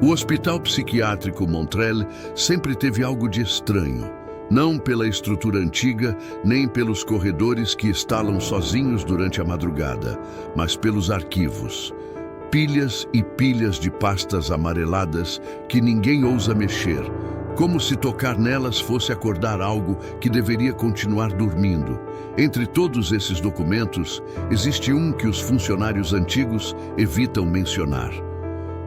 O Hospital Psiquiátrico Montrel sempre teve algo de estranho. Não pela estrutura antiga, nem pelos corredores que estalam sozinhos durante a madrugada, mas pelos arquivos. Pilhas e pilhas de pastas amareladas que ninguém ousa mexer, como se tocar nelas fosse acordar algo que deveria continuar dormindo. Entre todos esses documentos, existe um que os funcionários antigos evitam mencionar.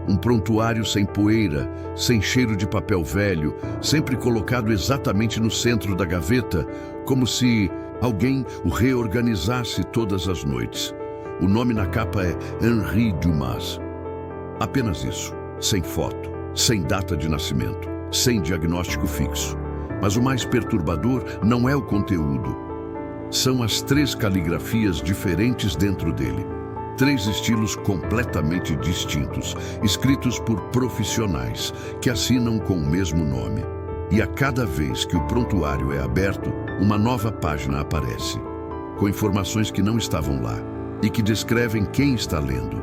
Um prontuário sem poeira, sem cheiro de papel velho, sempre colocado exatamente no centro da gaveta, como se alguém o reorganizasse todas as noites. O nome na capa é Henri Dumas. Apenas isso, sem foto, sem data de nascimento, sem diagnóstico fixo. Mas o mais perturbador não é o conteúdo. São as 3 caligrafias diferentes dentro dele. 3 estilos completamente distintos, escritos por profissionais, que assinam com o mesmo nome. E a cada vez que o prontuário é aberto, uma nova página aparece, com informações que não estavam lá, e que descrevem quem está lendo.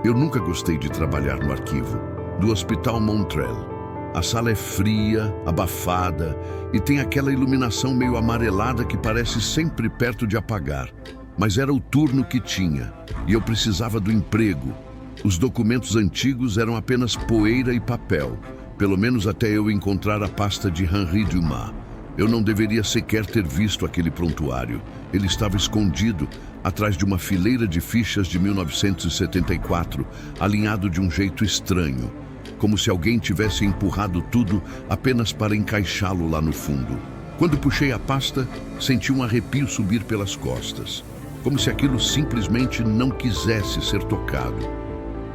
Eu nunca gostei de trabalhar no arquivo do Hospital Montrel. A sala é fria, abafada, e tem aquela iluminação meio amarelada que parece sempre perto de apagar. Mas era o turno que tinha, e eu precisava do emprego. Os documentos antigos eram apenas poeira e papel, pelo menos até eu encontrar a pasta de Henri Dumas. Eu não deveria sequer ter visto aquele prontuário. Ele estava escondido atrás de uma fileira de fichas de 1974, alinhado de um jeito estranho, como se alguém tivesse empurrado tudo apenas para encaixá-lo lá no fundo. Quando puxei a pasta, senti um arrepio subir pelas costas, como se aquilo simplesmente não quisesse ser tocado.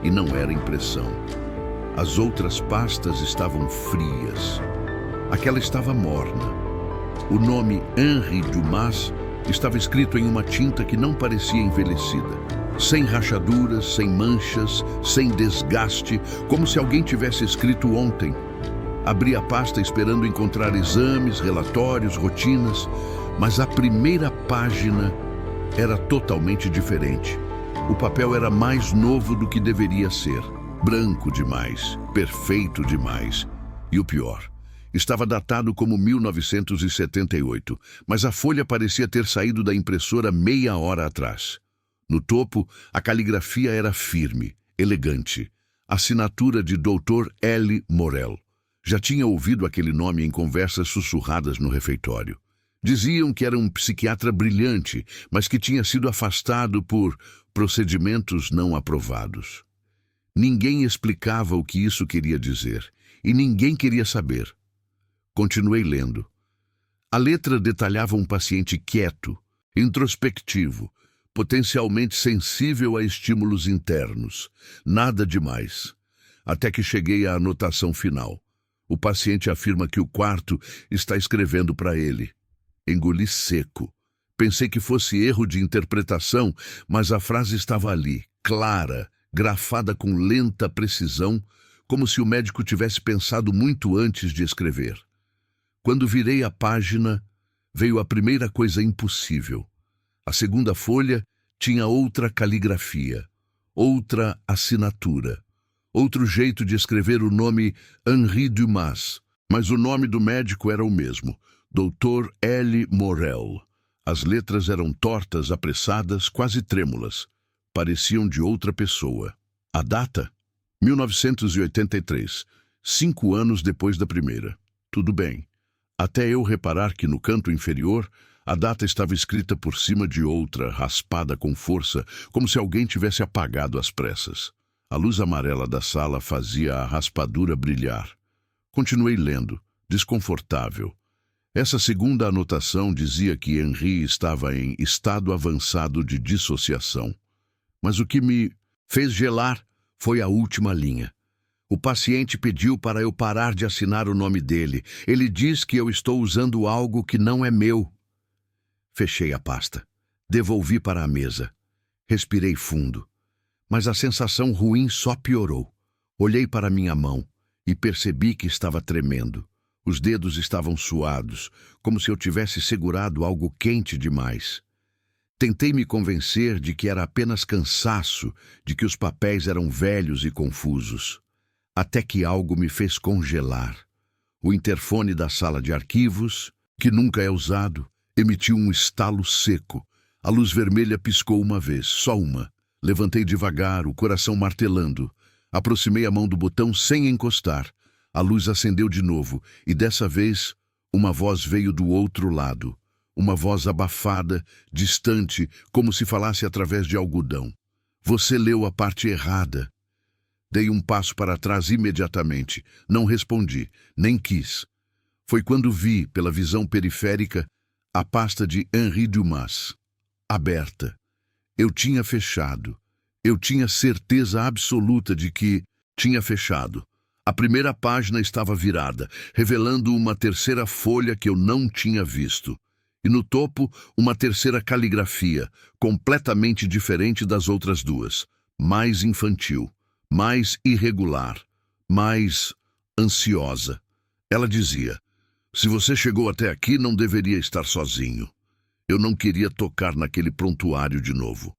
E não era impressão. As outras pastas estavam frias. Aquela estava morna. O nome Henri Dumas estava escrito em uma tinta que não parecia envelhecida. Sem rachaduras, sem manchas, sem desgaste, como se alguém tivesse escrito ontem. Abri a pasta esperando encontrar exames, relatórios, rotinas, mas a primeira página era totalmente diferente. O papel era mais novo do que deveria ser, branco demais, perfeito demais. E o pior, estava datado como 1978, mas a folha parecia ter saído da impressora meia hora atrás. No topo, a caligrafia era firme, elegante. Assinatura de Dr. L. Morel. Já tinha ouvido aquele nome em conversas sussurradas no refeitório. Diziam que era um psiquiatra brilhante, mas que tinha sido afastado por procedimentos não aprovados. Ninguém explicava o que isso queria dizer, e ninguém queria saber. Continuei lendo. A letra detalhava um paciente quieto, introspectivo, potencialmente sensível a estímulos internos. Nada demais. Até que cheguei à anotação final. O paciente afirma que o quarto está escrevendo para ele. Engoli seco. Pensei que fosse erro de interpretação, mas a frase estava ali, clara, grafada com lenta precisão, como se o médico tivesse pensado muito antes de escrever. Quando virei a página, veio a primeira coisa impossível. A segunda folha tinha outra caligrafia, outra assinatura, outro jeito de escrever o nome Henri Dumas, mas o nome do médico era o mesmo, Dr. L. Morel. As letras eram tortas, apressadas, quase trêmulas. Pareciam de outra pessoa. A data? 1983, 5 anos depois da primeira. Tudo bem. Até eu reparar que no canto inferior, a data estava escrita por cima de outra, raspada com força, como se alguém tivesse apagado às pressas. A luz amarela da sala fazia a raspadura brilhar. Continuei lendo, desconfortável. Essa segunda anotação dizia que Henri estava em estado avançado de dissociação. Mas o que me fez gelar foi a última linha. O paciente pediu para eu parar de assinar o nome dele. Ele diz que eu estou usando algo que não é meu. Fechei a pasta. Devolvi para a mesa. Respirei fundo. Mas a sensação ruim só piorou. Olhei para minha mão e percebi que estava tremendo. Os dedos estavam suados, como se eu tivesse segurado algo quente demais. Tentei me convencer de que era apenas cansaço, de que os papéis eram velhos e confusos. Até que algo me fez congelar. O interfone da sala de arquivos, que nunca é usado, emitiu um estalo seco. A luz vermelha piscou uma vez, só uma. Levantei devagar, o coração martelando. Aproximei a mão do botão sem encostar. A luz acendeu de novo, e dessa vez uma voz veio do outro lado. Uma voz abafada, distante, como se falasse através de algodão. Você leu a parte errada. Dei um passo para trás imediatamente. Não respondi, nem quis. Foi quando vi, pela visão periférica, a pasta de Henri Dumas, aberta. Eu tinha fechado. Eu tinha certeza absoluta de que tinha fechado. A primeira página estava virada, revelando uma terceira folha que eu não tinha visto. E no topo, uma terceira caligrafia, completamente diferente das outras duas. Mais infantil, mais irregular, mais ansiosa. Ela dizia: se você chegou até aqui, não deveria estar sozinho. Eu não queria tocar naquele prontuário de novo.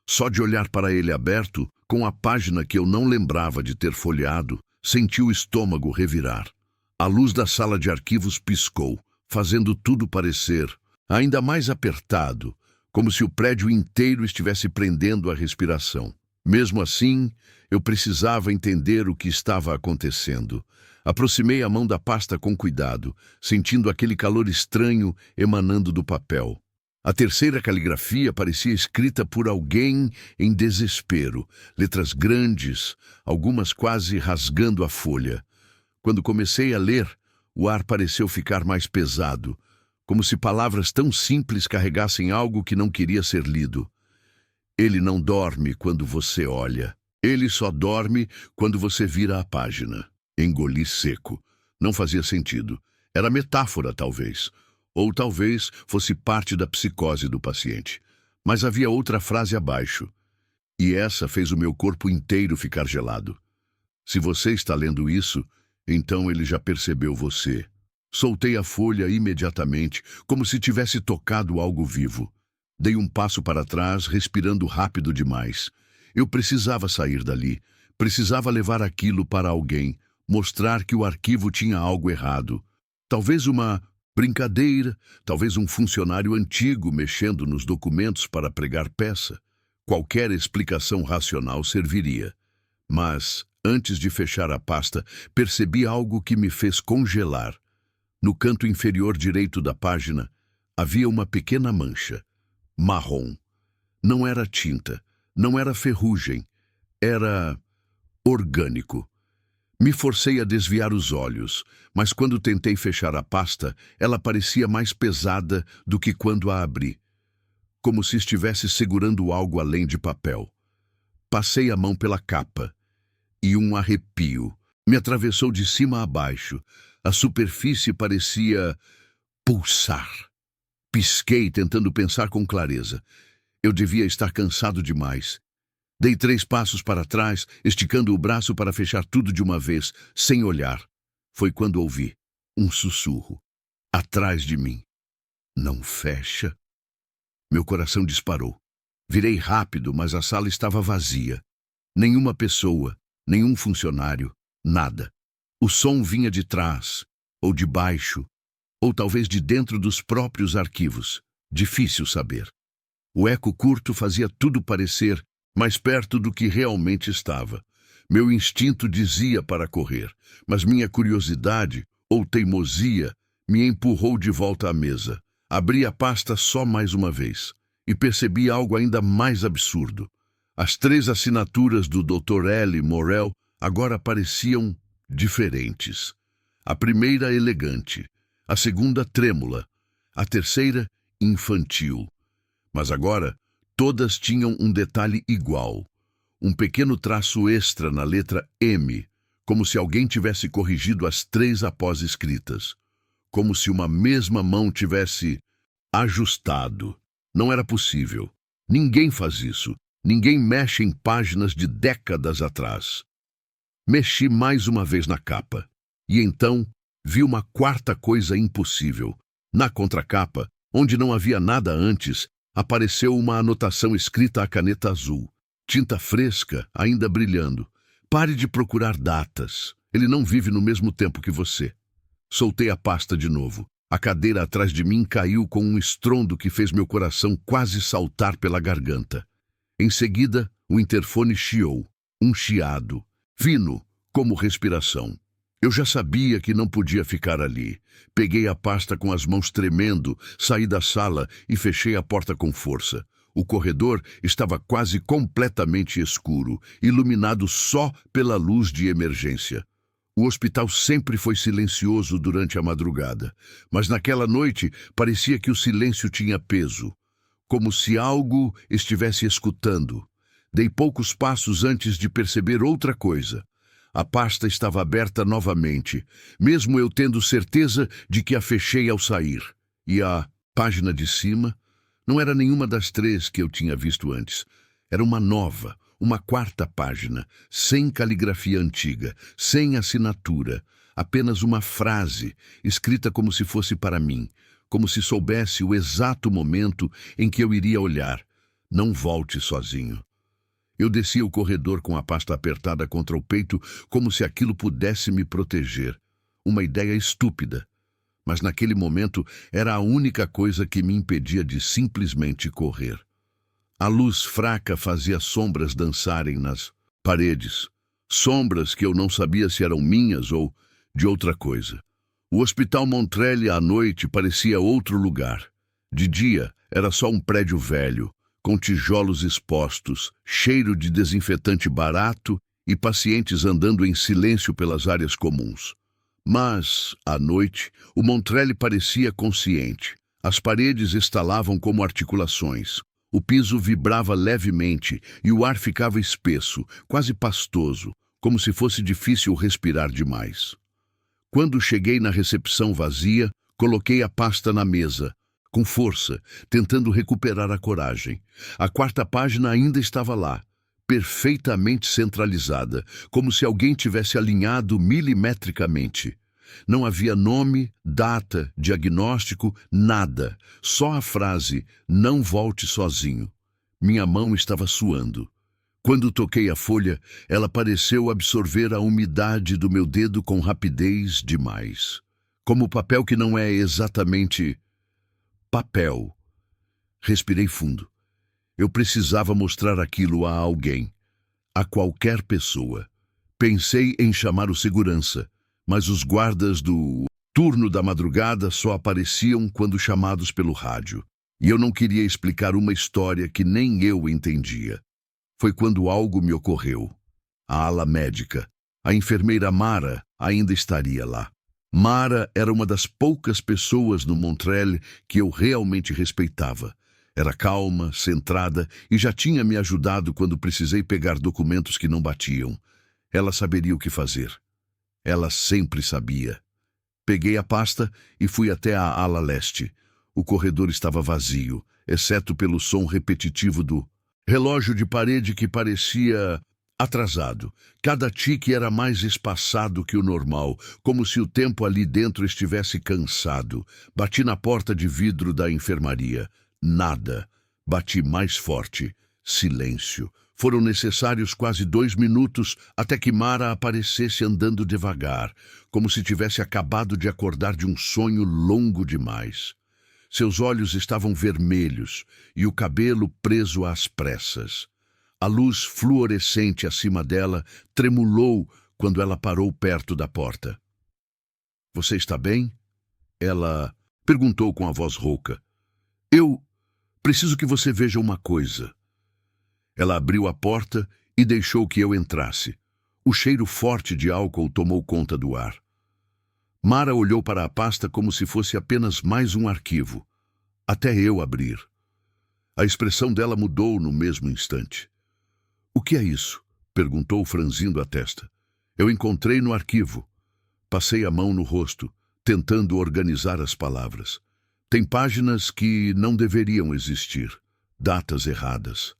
Só de olhar para ele aberto, com a página que eu não lembrava de ter folheado, senti o estômago revirar. A luz da sala de arquivos piscou, fazendo tudo parecer ainda mais apertado, como se o prédio inteiro estivesse prendendo a respiração. Mesmo assim, eu precisava entender o que estava acontecendo. Aproximei a mão da pasta com cuidado, sentindo aquele calor estranho emanando do papel. A terceira caligrafia parecia escrita por alguém em desespero, letras grandes, algumas quase rasgando a folha. Quando comecei a ler, o ar pareceu ficar mais pesado, como se palavras tão simples carregassem algo que não queria ser lido. Ele não dorme quando você olha. Ele só dorme quando você vira a página. Engoli seco. Não fazia sentido. Era metáfora, talvez. Ou talvez fosse parte da psicose do paciente. Mas havia outra frase abaixo. E essa fez o meu corpo inteiro ficar gelado. Se você está lendo isso, então ele já percebeu você. Soltei a folha imediatamente, como se tivesse tocado algo vivo. Dei um passo para trás, respirando rápido demais. Eu precisava sair dali. Precisava levar aquilo para alguém, mostrar que o arquivo tinha algo errado. Talvez uma brincadeira, talvez um funcionário antigo mexendo nos documentos para pregar peça. Qualquer explicação racional serviria. Mas, antes de fechar a pasta, percebi algo que me fez congelar. No canto inferior direito da página, havia uma pequena mancha, marrom. Não era tinta, não era ferrugem, era orgânico. Me forcei a desviar os olhos, mas quando tentei fechar a pasta, ela parecia mais pesada do que quando a abri, como se estivesse segurando algo além de papel. Passei a mão pela capa, e um arrepio me atravessou de cima a baixo. A superfície parecia pulsar. Pisquei, tentando pensar com clareza. Eu devia estar cansado demais. Dei 3 passos para trás, esticando o braço para fechar tudo de uma vez, sem olhar. Foi quando ouvi um sussurro, atrás de mim. Não fecha? Meu coração disparou. Virei rápido, mas a sala estava vazia. Nenhuma pessoa, nenhum funcionário, nada. O som vinha de trás, ou de baixo, ou talvez de dentro dos próprios arquivos. Difícil saber. O eco curto fazia tudo parecer mais perto do que realmente estava. Meu instinto dizia para correr, mas minha curiosidade, ou teimosia, me empurrou de volta à mesa. Abri a pasta só mais uma vez, e percebi algo ainda mais absurdo. As 3 assinaturas do Dr. L. Morel agora pareciam diferentes. A primeira elegante, a segunda trêmula, a terceira infantil. Mas agora, todas tinham um detalhe igual. Um pequeno traço extra na letra M, como se alguém tivesse corrigido as 3 após escritas. Como se uma mesma mão tivesse ajustado. Não era possível. Ninguém faz isso. Ninguém mexe em páginas de décadas atrás. Mexi mais uma vez na capa. E então vi uma quarta coisa impossível. Na contracapa, onde não havia nada antes, apareceu uma anotação escrita a caneta azul. Tinta fresca, ainda brilhando. Pare de procurar datas. Ele não vive no mesmo tempo que você. Soltei a pasta de novo. A cadeira atrás de mim caiu com um estrondo que fez meu coração quase saltar pela garganta. Em seguida, o interfone chiou. Um chiado. Fino, como respiração. Eu já sabia que não podia ficar ali. Peguei a pasta com as mãos tremendo, saí da sala e fechei a porta com força. O corredor estava quase completamente escuro, iluminado só pela luz de emergência. O hospital sempre foi silencioso durante a madrugada, mas naquela noite parecia que o silêncio tinha peso, como se algo estivesse escutando. Dei poucos passos antes de perceber outra coisa. A pasta estava aberta novamente, mesmo eu tendo certeza de que a fechei ao sair. E a página de cima não era nenhuma das 3 que eu tinha visto antes. Era uma nova, uma 4ª página, sem caligrafia antiga, sem assinatura, apenas uma frase, escrita como se fosse para mim, como se soubesse o exato momento em que eu iria olhar. Não volte sozinho. Eu descia o corredor com a pasta apertada contra o peito, como se aquilo pudesse me proteger. Uma ideia estúpida. Mas naquele momento era a única coisa que me impedia de simplesmente correr. A luz fraca fazia sombras dançarem nas paredes. Sombras que eu não sabia se eram minhas ou de outra coisa. O Hospital Montrelle à noite parecia outro lugar. De dia era só um prédio velho, com tijolos expostos, cheiro de desinfetante barato e pacientes andando em silêncio pelas áreas comuns. Mas, à noite, o Montrelle parecia consciente. As paredes estalavam como articulações. O piso vibrava levemente e o ar ficava espesso, quase pastoso, como se fosse difícil respirar demais. Quando cheguei na recepção vazia, coloquei a pasta na mesa, com força, tentando recuperar a coragem. A 4ª página ainda estava lá, perfeitamente centralizada, como se alguém tivesse alinhado milimetricamente. Não havia nome, data, diagnóstico, nada. Só a frase, não volte sozinho. Minha mão estava suando. Quando toquei a folha, ela pareceu absorver a umidade do meu dedo com rapidez demais. Como papel que não é exatamente papel. Respirei fundo. Eu precisava mostrar aquilo a alguém, a qualquer pessoa. Pensei em chamar o segurança, mas os guardas do turno da madrugada só apareciam quando chamados pelo rádio. E eu não queria explicar uma história que nem eu entendia. Foi quando algo me ocorreu. A ala médica. A enfermeira Mara ainda estaria lá. Mara era uma das poucas pessoas no Montrelle que eu realmente respeitava. Era calma, centrada e já tinha me ajudado quando precisei pegar documentos que não batiam. Ela saberia o que fazer. Ela sempre sabia. Peguei a pasta e fui até a ala leste. O corredor estava vazio, exceto pelo som repetitivo do relógio de parede que parecia atrasado. Cada tique era mais espaçado que o normal, como se o tempo ali dentro estivesse cansado. Bati na porta de vidro da enfermaria. Nada. Bati mais forte. Silêncio. Foram necessários quase 2 minutos até que Mara aparecesse andando devagar, como se tivesse acabado de acordar de um sonho longo demais. Seus olhos estavam vermelhos e o cabelo preso às pressas. A luz fluorescente acima dela tremulou quando ela parou perto da porta. — Você está bem? Ela perguntou com a voz rouca. — Eu preciso que você veja uma coisa. Ela abriu a porta e deixou que eu entrasse. O cheiro forte de álcool tomou conta do ar. Mara olhou para a pasta como se fosse apenas mais um arquivo, até eu abrir. A expressão dela mudou no mesmo instante. — O que é isso? Perguntou, franzindo a testa. Eu encontrei no arquivo. Passei a mão no rosto, tentando organizar as palavras. Tem páginas que não deveriam existir, datas erradas,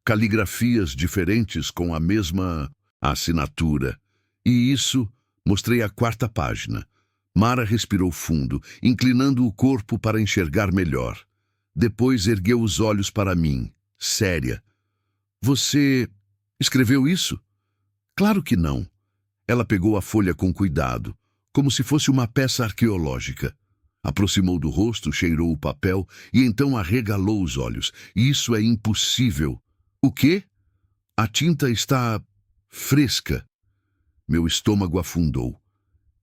caligrafias diferentes com a mesma assinatura. E isso, mostrei a 4ª página. Mara respirou fundo, inclinando o corpo para enxergar melhor. Depois ergueu os olhos para mim, séria. — Você escreveu isso? — Claro que não. Ela pegou a folha com cuidado, como se fosse uma peça arqueológica. Aproximou do rosto, cheirou o papel e então arregalou os olhos. Isso é impossível. O quê? A tinta está fresca. Meu estômago afundou.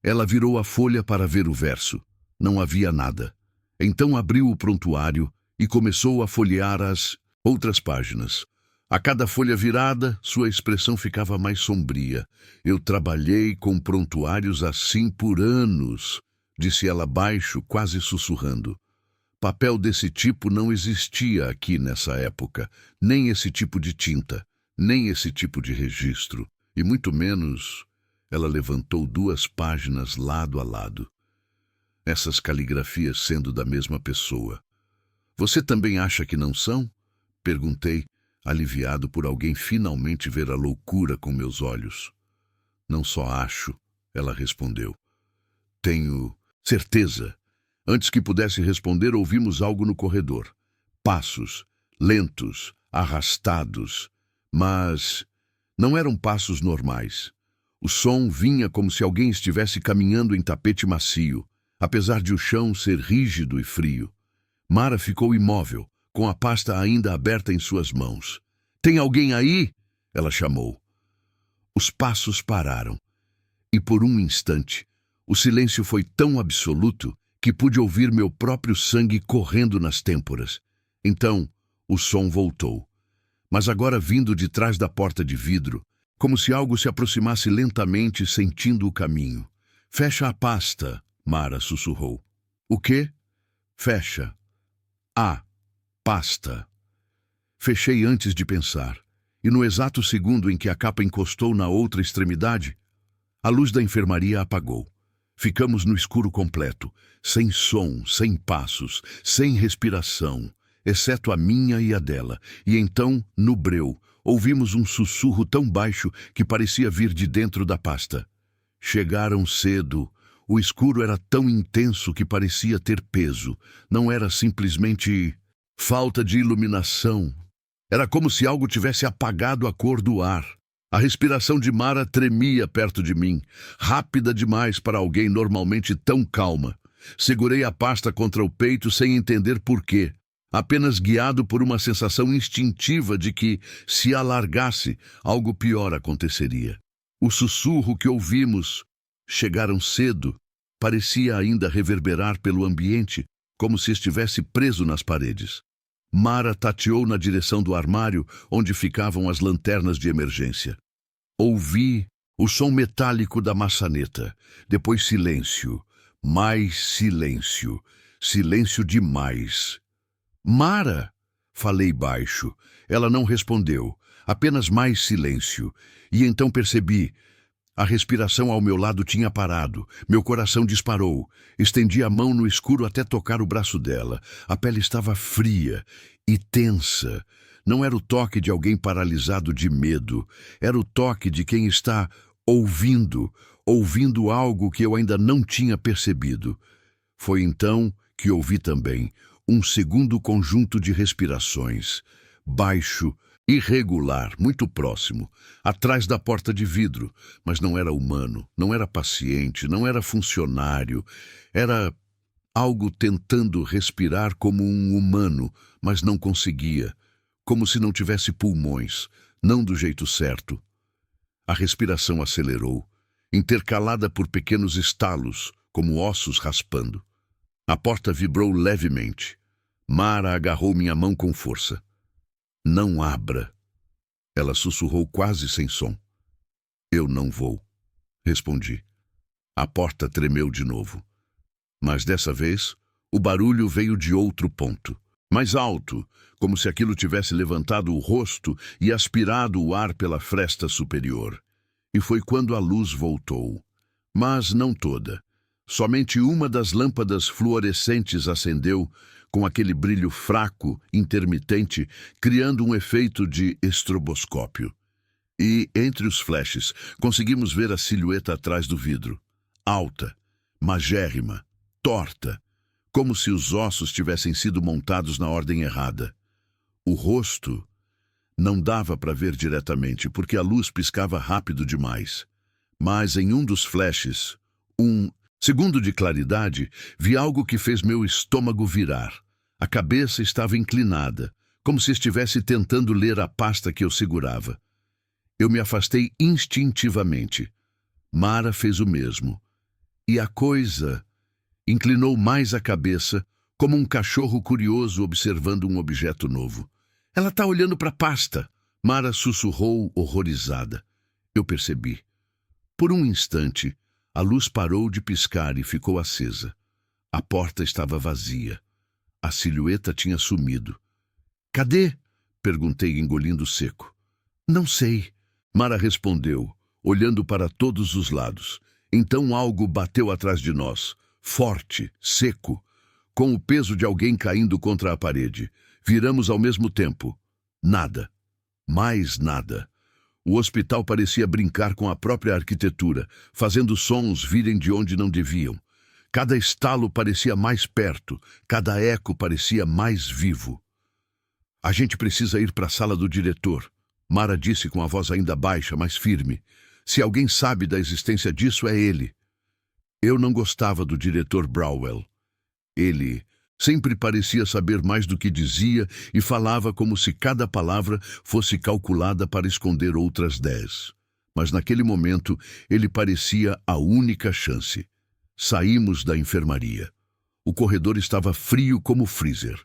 Ela virou a folha para ver o verso. Não havia nada. Então abriu o prontuário e começou a folhear as outras páginas. A cada folha virada, sua expressão ficava mais sombria. Eu trabalhei com prontuários assim por anos, disse ela baixo, quase sussurrando. Papel desse tipo não existia aqui nessa época, nem esse tipo de tinta, nem esse tipo de registro, e muito menos... Ela levantou 2 páginas lado a lado. Essas caligrafias sendo da mesma pessoa. Você também acha que não são? Perguntei, aliviado por alguém finalmente ver a loucura com meus olhos. Não só acho, ela respondeu. Tenho certeza. Antes que pudesse responder, ouvimos algo no corredor. Passos, lentos, arrastados, mas não eram passos normais. O som vinha como se alguém estivesse caminhando em tapete macio, apesar de o chão ser rígido e frio. Mara ficou imóvel, com a pasta ainda aberta em suas mãos. Tem alguém aí? Ela chamou. Os passos pararam, e por um instante, o silêncio foi tão absoluto que pude ouvir meu próprio sangue correndo nas têmporas. Então, o som voltou, mas agora vindo de trás da porta de vidro, como se algo se aproximasse lentamente, sentindo o caminho. Fecha a pasta, Mara sussurrou. O quê? Fecha. A pasta. Fechei antes de pensar, e no exato segundo em que a capa encostou na outra extremidade, a luz da enfermaria apagou. Ficamos no escuro completo, sem som, sem passos, sem respiração, exceto a minha e a dela, e então, no breu, ouvimos um sussurro tão baixo que parecia vir de dentro da pasta. Chegaram cedo. O escuro era tão intenso que parecia ter peso. Não era simplesmente falta de iluminação. Era como se algo tivesse apagado a cor do ar. A respiração de Mara tremia perto de mim, rápida demais para alguém normalmente tão calma. Segurei a pasta contra o peito sem entender por quê. Apenas guiado por uma sensação instintiva de que, se alargasse, algo pior aconteceria. O sussurro que ouvimos, chegaram cedo, parecia ainda reverberar pelo ambiente, como se estivesse preso nas paredes. Mara tateou na direção do armário onde ficavam as lanternas de emergência. Ouvi o som metálico da maçaneta, depois silêncio, mais silêncio, silêncio demais. Mara! Falei baixo. Ela não respondeu, apenas mais silêncio. E então percebi. A respiração ao meu lado tinha parado. Meu coração disparou. Estendi a mão no escuro até tocar o braço dela. A pele estava fria e tensa. Não era o toque de alguém paralisado de medo. Era o toque de quem está ouvindo algo que eu ainda não tinha percebido. Foi então que ouvi também um segundo conjunto de respirações, baixo, irregular, muito próximo, atrás da porta de vidro, mas não era humano, não era paciente, não era funcionário, era algo tentando respirar como um humano, mas não conseguia, como se não tivesse pulmões, não do jeito certo. A respiração acelerou, intercalada por pequenos estalos, como ossos raspando. A porta vibrou levemente. Mara agarrou minha mão com força. Não abra. Ela sussurrou quase sem som. Eu não vou, respondi. A porta tremeu de novo. Mas dessa vez, o barulho veio de outro ponto. Mais alto, como se aquilo tivesse levantado o rosto e aspirado o ar pela fresta superior. E foi quando a luz voltou. Mas não toda. Somente uma das lâmpadas fluorescentes acendeu, com aquele brilho fraco, intermitente, criando um efeito de estroboscópio. E, entre os flashes, conseguimos ver a silhueta atrás do vidro. Alta, magérrima, torta, como se os ossos tivessem sido montados na ordem errada. O rosto Não dava para ver diretamente, porque a luz piscava rápido demais. Mas em um dos flashes, um segundo de claridade, vi algo que fez meu estômago virar. A cabeça estava inclinada, como se estivesse tentando ler a pasta que eu segurava. Eu me afastei instintivamente. Mara fez o mesmo. E a coisa inclinou mais a cabeça, como um cachorro curioso observando um objeto novo. Ela está olhando para a pasta, Mara sussurrou, horrorizada. Eu percebi. Por um instante, a luz parou de piscar e ficou acesa. A porta estava vazia. A silhueta tinha sumido. Cadê? Perguntei, engolindo seco. Não sei, Mara respondeu, olhando para todos os lados. Então algo bateu atrás de nós, forte, seco, com o peso de alguém caindo contra a parede. Viramos ao mesmo tempo. Nada. Mais nada. O hospital parecia brincar com a própria arquitetura, fazendo sons virem de onde não deviam. Cada estalo parecia mais perto, cada eco parecia mais vivo. A gente precisa ir para a sala do diretor, Mara disse com a voz ainda baixa, mas firme. Se alguém sabe da existência disso, é ele. Eu não gostava do diretor Brauwell. Ele sempre parecia saber mais do que dizia e falava como se cada palavra fosse calculada para esconder outras 10. Mas naquele momento, ele parecia a única chance. Saímos da enfermaria. O corredor estava frio como freezer.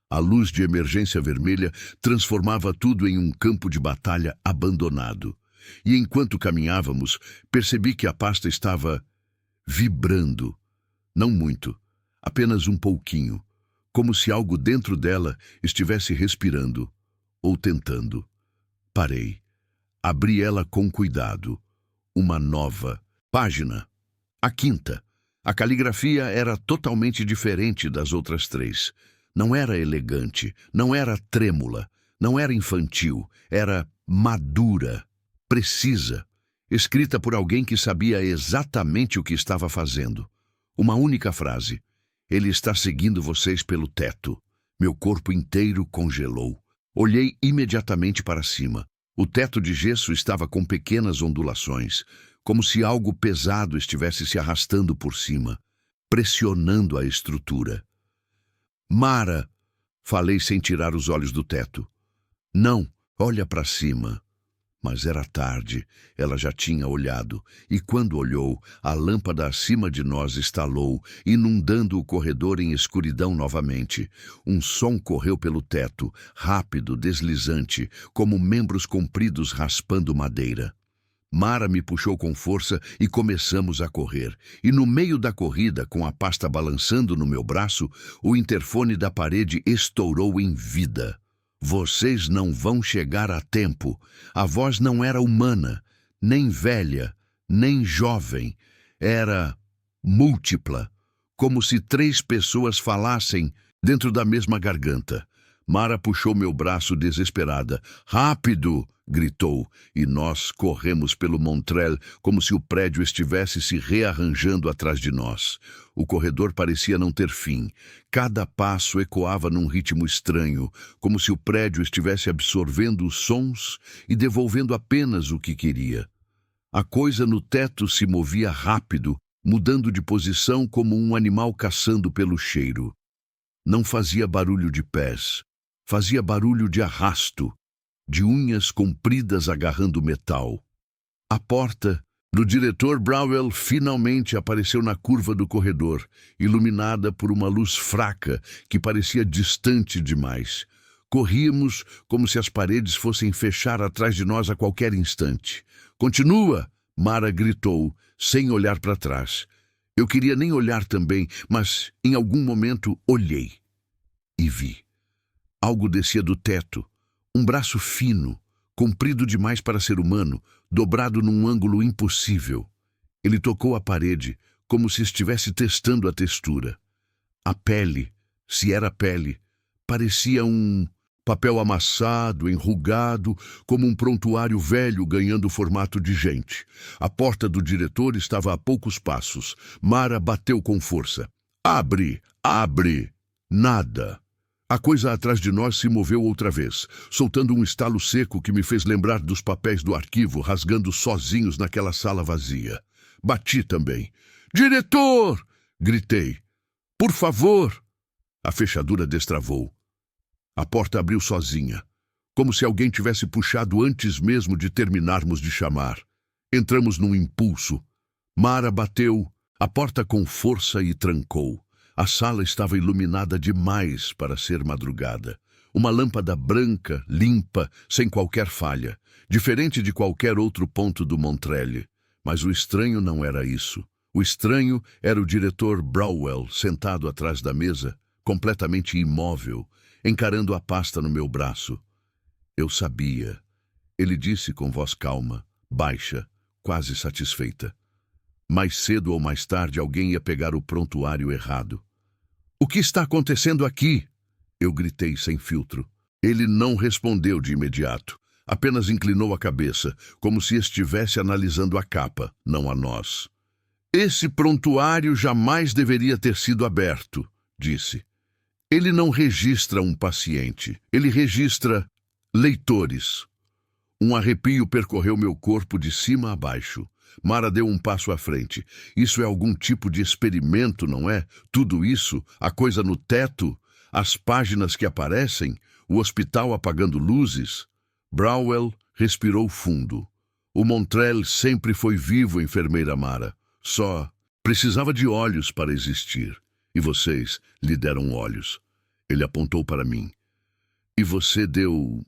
A luz de emergência vermelha transformava tudo em um campo de batalha abandonado. E enquanto caminhávamos, percebi que a pasta estava vibrando. Não muito, apenas um pouquinho, como se algo dentro dela estivesse respirando, ou tentando. Parei. Abri ela com cuidado. Uma nova página. A 5ª. A caligrafia era totalmente diferente das outras 3. Não era elegante, não era trêmula, não era infantil, era madura, precisa, escrita por alguém que sabia exatamente o que estava fazendo. Uma única frase. Ele está seguindo vocês pelo teto. Meu corpo inteiro congelou. Olhei imediatamente para cima. O teto de gesso estava com pequenas ondulações, como se algo pesado estivesse se arrastando por cima, pressionando a estrutura. Mara, falei sem tirar os olhos do teto. Não, olha para cima. Mas era tarde, ela já tinha olhado, e quando olhou, a lâmpada acima de nós estalou, inundando o corredor em escuridão novamente. Um som correu pelo teto, rápido, deslizante, como membros compridos raspando madeira. Mara me puxou com força e começamos a correr. E no meio da corrida, com a pasta balançando no meu braço, o interfone da parede estourou em vida. Vocês não vão chegar a tempo. A voz não era humana, nem velha, nem jovem. Era múltipla, como se 3 pessoas falassem dentro da mesma garganta. Mara puxou meu braço desesperada. Rápido! Gritou, e nós corremos pelo Montrel como se o prédio estivesse se rearranjando atrás de nós. O corredor parecia não ter fim. Cada passo ecoava num ritmo estranho, como se o prédio estivesse absorvendo os sons e devolvendo apenas o que queria. A coisa no teto se movia rápido, mudando de posição como um animal caçando pelo cheiro. Não fazia barulho de pés, fazia barulho de arrasto, de unhas compridas agarrando metal. A porta do diretor Brauwell finalmente apareceu na curva do corredor, iluminada por uma luz fraca que parecia distante demais. Corríamos como se as paredes fossem fechar atrás de nós a qualquer instante. Continua! Mara gritou, sem olhar para trás. Eu queria nem olhar também, mas em algum momento olhei e vi. Algo descia do teto. Um braço fino, comprido demais para ser humano, dobrado num ângulo impossível. Ele tocou a parede, como se estivesse testando a textura. A pele, se era pele, parecia um papel amassado, enrugado, como um prontuário velho ganhando formato de gente. A porta do diretor estava a poucos passos. Mara bateu com força. Abre! Abre! Nada. A coisa atrás de nós se moveu outra vez, soltando um estalo seco que me fez lembrar dos papéis do arquivo rasgando sozinhos naquela sala vazia. Bati também. "Diretor!" gritei. "Por favor!" A fechadura destravou. A porta abriu sozinha, como se alguém tivesse puxado antes mesmo de terminarmos de chamar. Entramos num impulso. Mara bateu a porta com força e trancou. A sala estava iluminada demais para ser madrugada. Uma lâmpada branca, limpa, sem qualquer falha, diferente de qualquer outro ponto do Montrelle. Mas o estranho não era isso. O estranho era o diretor Brauwell sentado atrás da mesa, completamente imóvel, encarando a pasta no meu braço. Eu sabia. Ele disse com voz calma, baixa, quase satisfeita. Mais cedo ou mais tarde alguém ia pegar o prontuário errado. "O que está acontecendo aqui?" Eu gritei sem filtro. Ele não respondeu de imediato. Apenas inclinou a cabeça, como se estivesse analisando a capa, não a nós. "Esse prontuário jamais deveria ter sido aberto", disse. "Ele não registra um paciente, ele registra leitores." Um arrepio percorreu meu corpo de cima a baixo. Mara deu um passo à frente. "Isso é algum tipo de experimento, não é? Tudo isso, a coisa no teto, as páginas que aparecem, o hospital apagando luzes." Brauwell respirou fundo. "O Montrelle sempre foi vivo, enfermeira Mara. Só precisava de olhos para existir. E vocês lhe deram olhos." Ele apontou para mim. "E você deu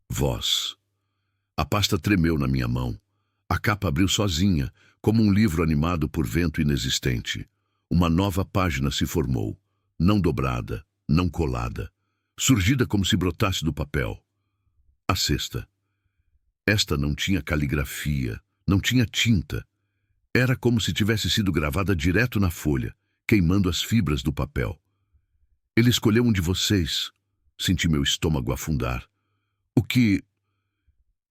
voz." A pasta tremeu na minha mão. A capa abriu sozinha, como um livro animado por vento inexistente. Uma nova página se formou, não dobrada, não colada, surgida como se brotasse do papel. A sexta. Esta não tinha caligrafia, não tinha tinta. Era como se tivesse sido gravada direto na folha, queimando as fibras do papel. "Ele escolheu um de vocês." Senti meu estômago afundar. "O que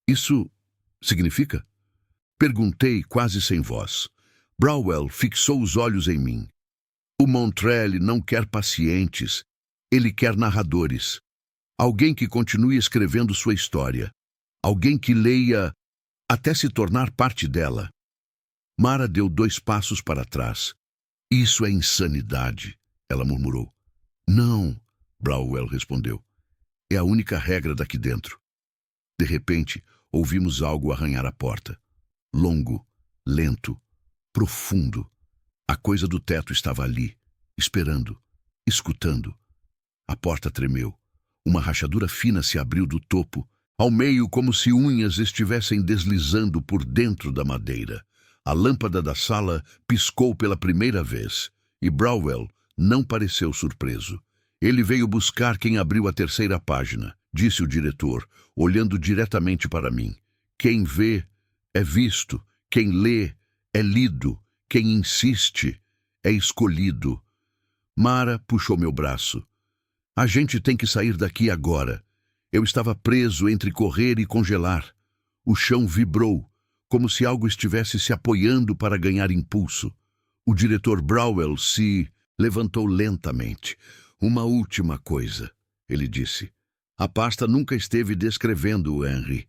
isso significa?" Perguntei quase sem voz. Brauwell fixou os olhos em mim. "O Montrelle não quer pacientes. Ele quer narradores. Alguém que continue escrevendo sua história. Alguém que leia até se tornar parte dela." Mara deu 2 passos para trás. "Isso é insanidade", ela murmurou. "Não", Brauwell respondeu. "É a única regra daqui dentro." De repente, ouvimos algo arranhar a porta. Longo, lento, profundo. A coisa do teto estava ali, esperando, escutando. A porta tremeu. Uma rachadura fina se abriu do topo, ao meio como se unhas estivessem deslizando por dentro da madeira. A lâmpada da sala piscou pela primeira vez, e Brauwell não pareceu surpreso. "Ele veio buscar quem abriu a 3ª página", disse o diretor, olhando diretamente para mim. "Quem vê é visto, quem lê é lido, quem insiste é escolhido." Mara puxou meu braço. "A gente tem que sair daqui agora." Eu estava preso entre correr e congelar. O chão vibrou, como se algo estivesse se apoiando para ganhar impulso. O diretor Brauwell se levantou lentamente. "Uma última coisa", ele disse. "A pasta nunca esteve descrevendo o Henri."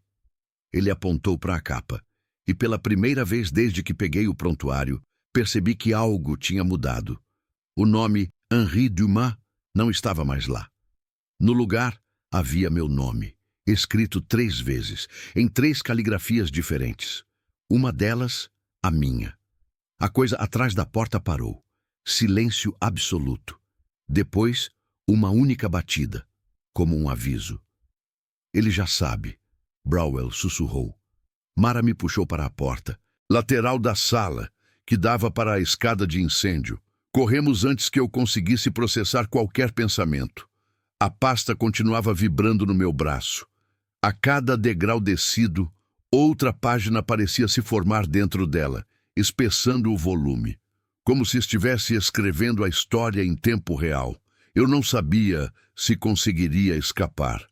Ele apontou para a capa. E pela primeira vez desde que peguei o prontuário, percebi que algo tinha mudado. O nome Henri Dumas não estava mais lá. No lugar, havia meu nome, escrito 3 vezes, em 3 caligrafias diferentes. Uma delas, a minha. A coisa atrás da porta parou. Silêncio absoluto. Depois, uma única batida, como um aviso. "Ele já sabe", Brauwell sussurrou. Mara me puxou para a porta, lateral da sala, que dava para a escada de incêndio. Corremos antes que eu conseguisse processar qualquer pensamento. A pasta continuava vibrando no meu braço. A cada degrau descido, outra página parecia se formar dentro dela, espessando o volume, como se estivesse escrevendo a história em tempo real. Eu não sabia se conseguiria escapar,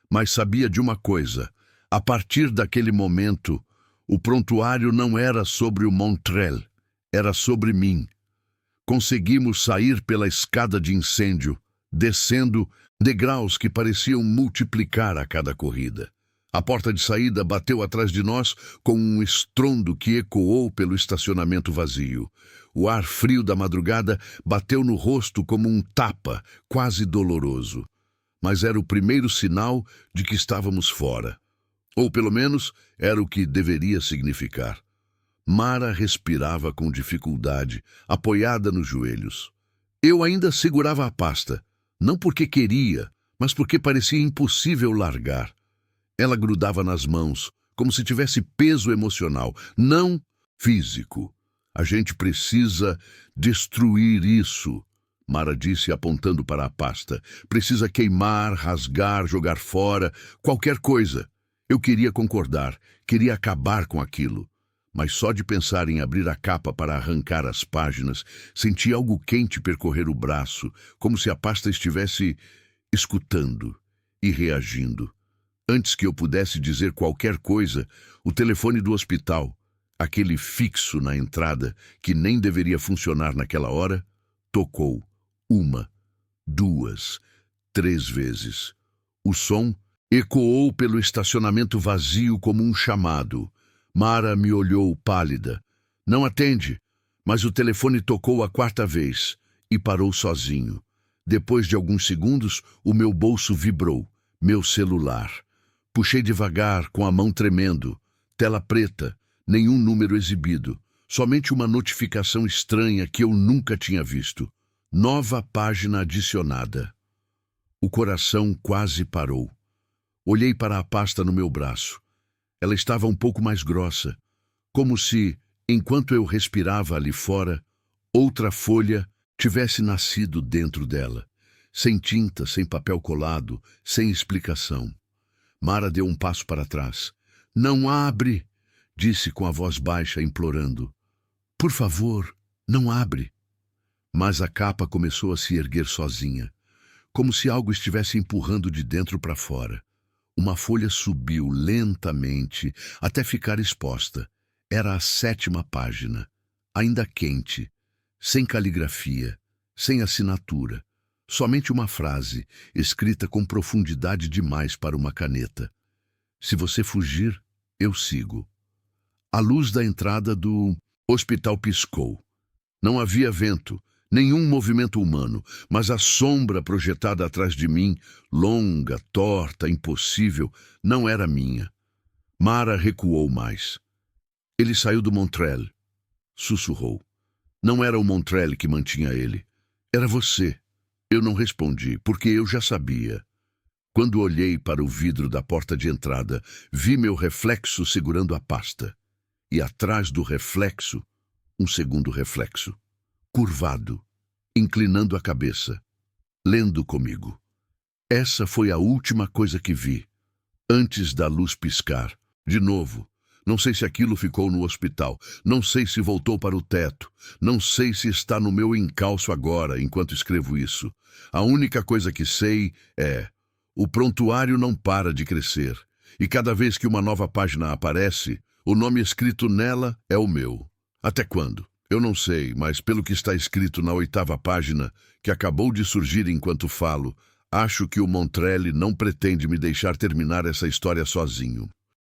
mas sabia de uma coisa. A partir daquele momento, o prontuário não era sobre o Montrelle, era sobre mim. Conseguimos sair pela escada de incêndio, descendo degraus que pareciam multiplicar a cada corrida. A porta de saída bateu atrás de nós com um estrondo que ecoou pelo estacionamento vazio. O ar frio da madrugada bateu no rosto como um tapa, quase doloroso. Mas era o primeiro sinal de que estávamos fora. Ou, pelo menos, era o que deveria significar. Mara respirava com dificuldade, apoiada nos joelhos. Eu ainda segurava a pasta, não porque queria, mas porque parecia impossível largar. Ela grudava nas mãos, como se tivesse peso emocional, não físico. A gente precisa destruir isso, Mara disse apontando para a pasta. Precisa queimar, rasgar, jogar fora, qualquer coisa. Eu queria concordar, queria acabar com aquilo. Mas só de pensar em abrir a capa para arrancar as páginas, senti algo quente percorrer o braço, como se a pasta estivesse escutando e reagindo. Antes que eu pudesse dizer qualquer coisa, o telefone do hospital, aquele fixo na entrada, que nem deveria funcionar naquela hora, tocou 1, 2, 3 vezes. O som ecoou pelo estacionamento vazio como um chamado. Mara me olhou pálida. Não atende, mas o telefone tocou a 4ª vez e parou sozinho. Depois de alguns segundos, o meu bolso vibrou, meu celular. Puxei devagar, com a mão tremendo. Tela preta, nenhum número exibido. Somente uma notificação estranha que eu nunca tinha visto. Nova página adicionada. O coração quase parou. Olhei para a pasta no meu braço. Ela estava um pouco mais grossa, como se, enquanto eu respirava ali fora, outra folha tivesse nascido dentro dela. Sem tinta, sem papel colado, sem explicação. Mara deu um passo para trás. Não abre, disse com a voz baixa, implorando. Por favor, não abre. Mas a capa começou a se erguer sozinha, como se algo estivesse empurrando de dentro para fora. Uma folha subiu lentamente até ficar exposta. Era a 7ª página, ainda quente, sem caligrafia, sem assinatura. Somente uma frase, escrita com profundidade demais para uma caneta. Se você fugir, eu sigo. A luz da entrada do hospital piscou. Não havia vento, nenhum movimento humano, mas a sombra projetada atrás de mim, longa, torta, impossível, não era minha. Mara recuou mais. Ele saiu do Montreal, sussurrou. Não era o Montreal que mantinha ele. Era você. Eu não respondi, porque eu já sabia. Quando olhei para o vidro da porta de entrada, vi meu reflexo segurando a pasta. E atrás do reflexo, um segundo reflexo. Curvado, inclinando a cabeça, lendo comigo. Essa foi a última coisa que vi, antes da luz piscar. De novo, não sei se aquilo ficou no hospital, não sei se voltou para o teto, não sei se está no meu encalço agora, enquanto escrevo isso. A única coisa que sei é, o prontuário não para de crescer, e cada vez que uma nova página aparece, o nome escrito nela é o meu. Até quando? Eu não sei, mas pelo que está escrito na 8ª página, que acabou de surgir enquanto falo, acho que o Montreal não pretende me deixar terminar essa história sozinho.